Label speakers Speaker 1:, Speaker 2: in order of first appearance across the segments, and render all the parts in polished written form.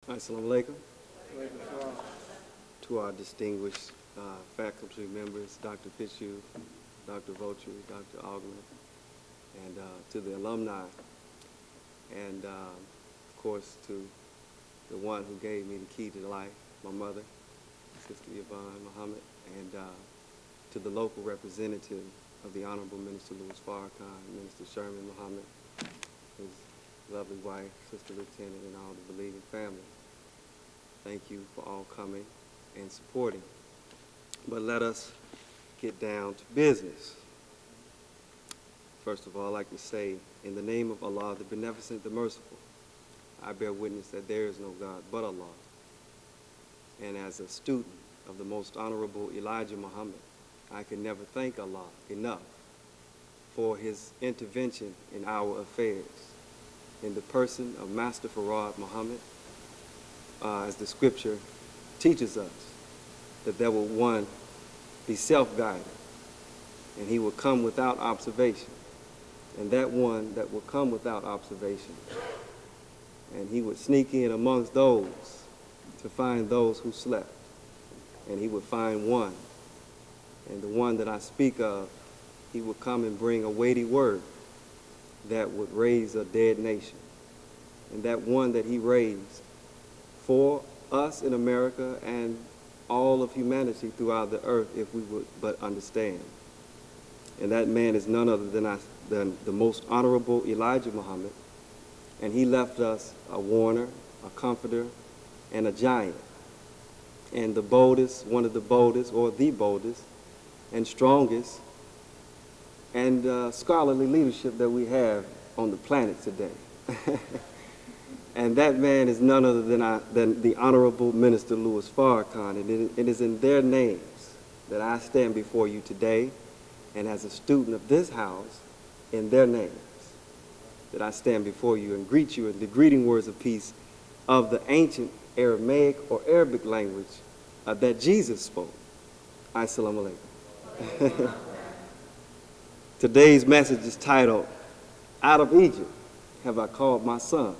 Speaker 1: Assalamu alaikum. To our distinguished faculty members, Dr. Pitchu, Dr. Vochu, Dr. Augment, and to the alumni, and of course to the one who gave me the key to life, my mother, Sister Yvonne Muhammad, and to the local representative of the Honorable Minister Louis Farrakhan, Minister Sherman Muhammad, his lovely wife, Sister Lieutenant, and all the believing family. Thank you for all coming and supporting. But let us get down to business. First of all, I'd like to say, in the name of Allah, the Beneficent, the Merciful, I bear witness that there is no God but Allah. And as a student of the Most Honorable Elijah Muhammad, I can never thank Allah enough for his intervention in our affairs, in the person of Master Farad Muhammad, as the scripture teaches us, that there will one be self-guided, and he will come without observation. And that one that will come without observation, and he would sneak in amongst those to find those who slept, and he would find one. And the one that I speak of, he would come and bring a weighty word that would raise a dead nation. And that one that he raised for us in America and all of humanity throughout the earth, if we would but understand. And that man is none other than the Most Honorable Elijah Muhammad. And he left us a warner, a comforter, and a giant. And the boldest, one of the boldest, or the boldest, and strongest, and scholarly leadership that we have on the planet today. And that man is none other than the Honorable Minister Louis Farrakhan. And it is in their names that I stand before you today, and as a student of this house, in their names, that I stand before you and greet you in the greeting words of peace of the ancient Aramaic or Arabic language that Jesus spoke. Assalamu alaikum. Today's message is titled, "Out of Egypt Have I Called My Son."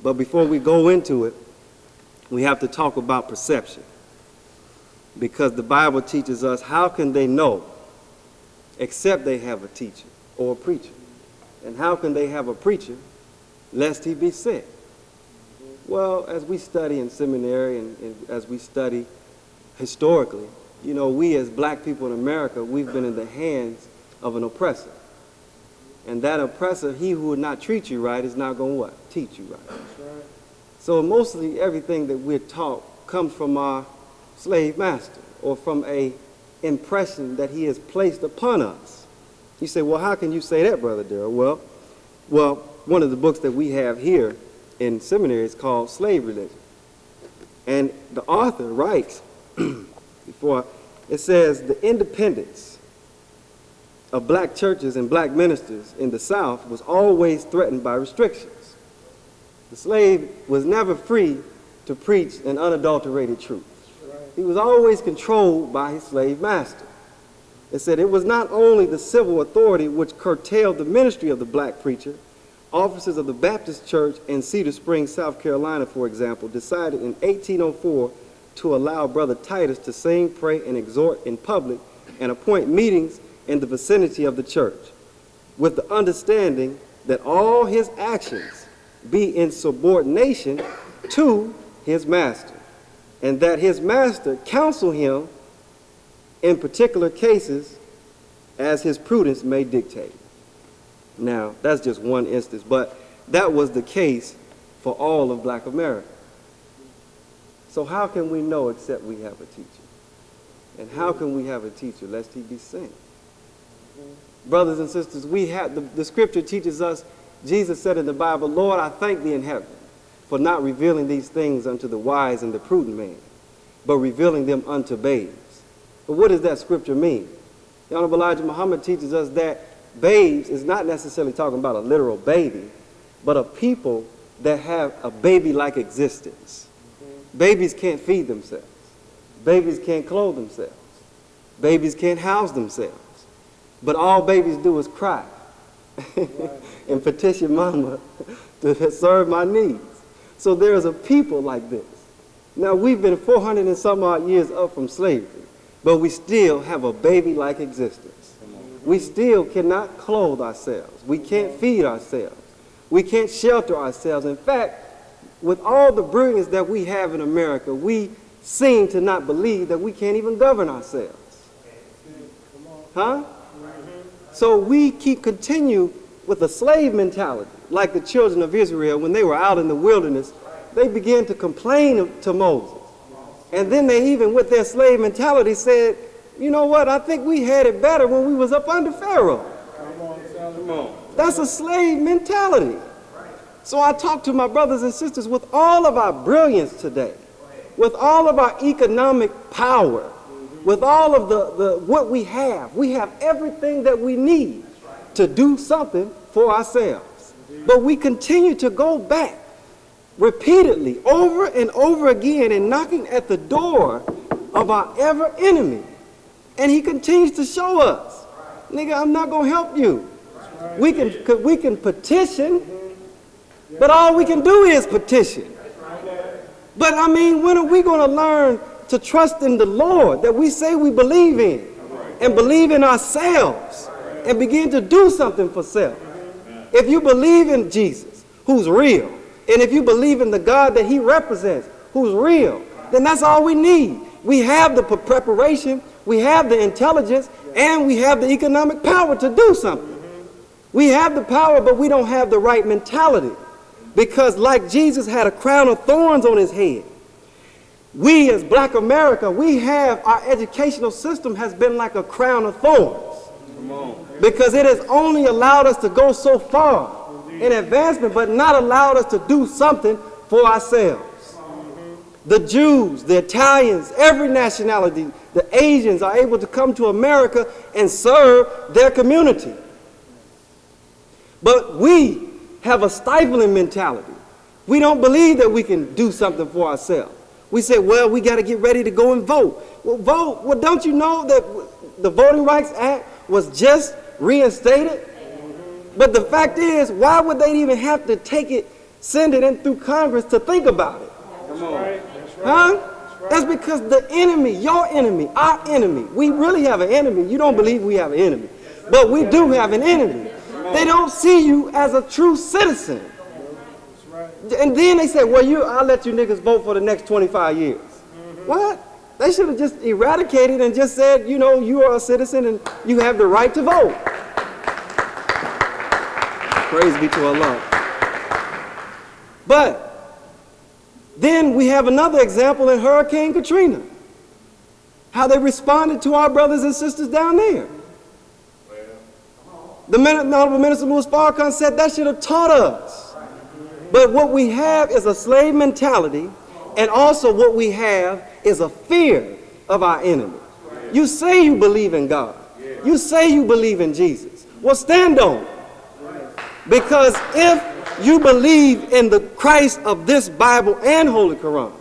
Speaker 1: But before we go into it, we have to talk about perception. Because the Bible teaches us, how can they know except they have a teacher or a preacher? And how can they have a preacher lest he be sent? Well, as we study in seminary and as we study historically, you know, we as black people in America, we've been in the hands of an oppressor. And that oppressor, he who would not treat you right, is not going to what? Teach you right. That's right. So mostly everything that we're taught comes from our slave master, or from a impression that he has placed upon us. You say, well, how can you say that, Brother Darryl? Well, one of the books that we have here in seminary is called Slave Religion. And the author writes, before, it says, the independence of black churches and black ministers in the South was always threatened by restrictions. The slave was never free to preach an unadulterated truth. He was always controlled by his slave master. It said it was not only the civil authority which curtailed the ministry of the black preacher. Officers of the Baptist Church in Cedar Springs, South Carolina, for example, decided in 1804 to allow Brother Titus to sing, pray, and exhort in public and appoint meetings in the vicinity of the church, with the understanding that all his actions be in subordination to his master, and that his master counsel him in particular cases as his prudence may dictate. Now, that's just one instance, but that was the case for all of black America. So how can we know except we have a teacher? And how can we have a teacher lest he be sent? Brothers and sisters, we have the scripture teaches us, Jesus said in the Bible, Lord, I thank thee in heaven for not revealing these things unto the wise and the prudent man, but revealing them unto babes. But what does that scripture mean? The Honorable Elijah Muhammad teaches us that babes is not necessarily talking about a literal baby, but a people that have a baby-like existence. Babies can't feed themselves. Babies can't clothe themselves. Babies can't house themselves. But all babies do is cry and petition mama to serve my needs. So there is a people like this. Now, we've been 400 and some odd years up from slavery, but we still have a baby-like existence. We still cannot clothe ourselves. We can't feed ourselves. We can't shelter ourselves. In fact, with all the brilliance that we have in America, we seem to not believe that we can't even govern ourselves. Huh? So we continue with a slave mentality, like the children of Israel when they were out in the wilderness. They began to complain to Moses. And then they even, with their slave mentality, said, you know what, I think we had it better when we was up under Pharaoh. Come on. That's a slave mentality. So I talk to my brothers and sisters, with all of our brilliance today, with all of our economic power, with all of what we have everything that we need to do something for ourselves. But we continue to go back repeatedly, over and over again, and knocking at the door of our ever enemy. And he continues to show us, nigga, I'm not going to help you. We can petition, but all we can do is petition. But I mean, when are we going to learn to trust in the Lord that we say we believe in, and believe in ourselves, and begin to do something for self? If you believe in Jesus, who's real, and if you believe in the God that he represents, who's real, then that's all we need. We have the preparation, we have the intelligence, and we have the economic power to do something. We have the power, but we don't have the right mentality. Because like Jesus had a crown of thorns on his head, we as Black America, we have, our educational system has been like a crown of thorns. Because it has only allowed us to go so far in advancement, but not allowed us to do something for ourselves. The Jews, the Italians, every nationality, the Asians are able to come to America and serve their community. But we have a stifling mentality. We don't believe that we can do something for ourselves. We say, well, we got to get ready to go and vote. Well, vote. Well, don't you know that the Voting Rights Act was just reinstated? But the fact is, why would they even have to take it, send it in through Congress to think about it? Come on. Huh? That's because the enemy, your enemy, our enemy, we really have an enemy. You don't believe we have an enemy, but we do have an enemy. They don't see you as a true citizen. And then they say, well, I'll let you niggas vote for the next 25 years. What? They should have just eradicated and just said, you know, you are a citizen and you have the right to vote. Praise be to Allah. But then we have another example in Hurricane Katrina. How they responded to our brothers and sisters down there. The Honorable Minister Louis Farrakhan said that should have taught us. But what we have is a slave mentality, and also what we have is a fear of our enemy. You say you believe in God. You say you believe in Jesus. Well, stand on it. Because if you believe in the Christ of this Bible and Holy Quran,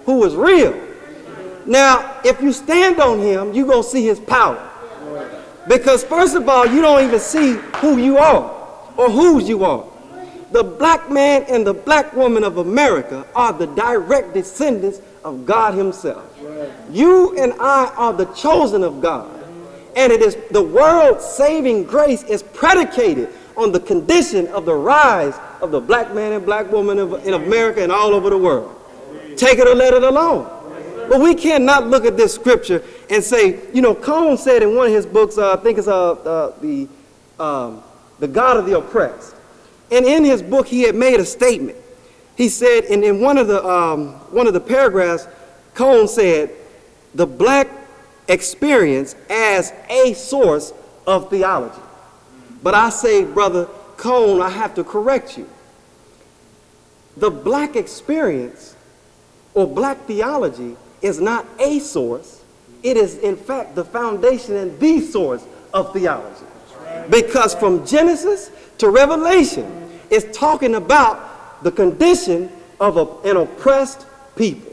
Speaker 1: who is real, now, if you stand on him, you're going to see his power. Because first of all, you don't even see who you are or whose you are. The black man and the black woman of America are the direct descendants of God himself. You and I are the chosen of God. And it is the world's saving grace is predicated on the condition of the rise of the black man and black woman in America and all over the world. Take it or let it alone. But we cannot look at this scripture and say, you know, Cone said in one of his books, I think it's the God of the Oppressed. And in his book, he had made a statement. He said, and in one of the paragraphs, Cone said, the black experience as a source of theology. But I say, Brother Cone, I have to correct you. The black experience or black theology is not a source. It is, in fact, the foundation and the source of theology. Because from Genesis to Revelation, it's talking about the condition of an oppressed people.